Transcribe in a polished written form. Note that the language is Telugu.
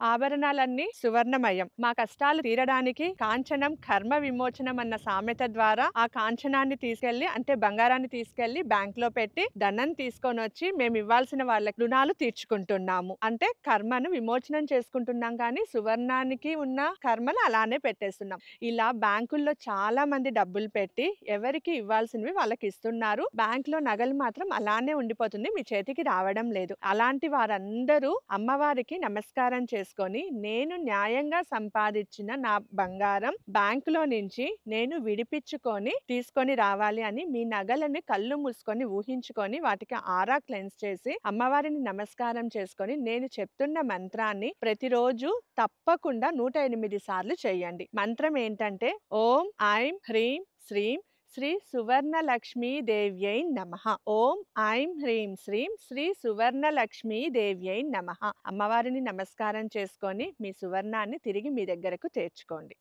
ఆభరణాలన్నీ సువర్ణమయం. మా కష్టాలు తీరడానికి కాంచనం కర్మ విమోచనం అన్న సామెత ద్వారా ఆ కాంచనాన్ని తీసుకెళ్ళి అంటే బంగారాన్ని తీసుకెళ్ళి బ్యాంక్‌లో పెట్టి ధనం తీసుకొనొచ్చి మేమివ్వాల్సిన వాళ్ళకి రుణాలు తీర్చుకుంటున్నాము. అంటే కర్మను విమోచనం చేసుకుంటున్నాం కానీ సువర్ణానికి ఉన్న కర్మను అలానే పెట్టేస్తున్నాం. ఇలా బ్యాంకుల్లో చాలా మంది డబ్బులు పెట్టి ఎవరికి ఇవ్వాల్సినవి వాళ్ళకిస్తున్నారు. బ్యాంక్‌లో నగలు మాత్రం అలానే ఉండిపోతుంది. మీ చేతికి రావడం లేదు. అలాంటి వారందరూ అమ్మవారికి నమస్కారం చేసుకొని నేను న్యాయంగా సంపాదించిన నా బంగారం బ్యాంకులో నుంచి నేను విడిపించుకొని తీసుకొని రావాలి అని మీ నగలని కళ్ళు మూసుకొని ఊహించుకొని వాటికి ఆరా క్లెన్స్ చేసి అమ్మవారిని నమస్కారం చేసుకొని నేను చెప్తున్న మంత్రాన్ని ప్రతిరోజు తప్పకుండా 108 సార్లు చేయండి. మంత్రం ఏంటంటే ఓం ఐం హ్రీం శ్రీం శ్రీ సువర్ణలక్ష్మీ దేవ్యై నమః. ఓం ఐం హ్రీం శ్రీం శ్రీ సువర్ణలక్ష్మీ దేవ్యై నమః. అమ్మవారిని నమస్కారం చేసుకొని మీ సువర్ణాన్ని తిరిగి మీ దగ్గరకు చేర్చుకోండి.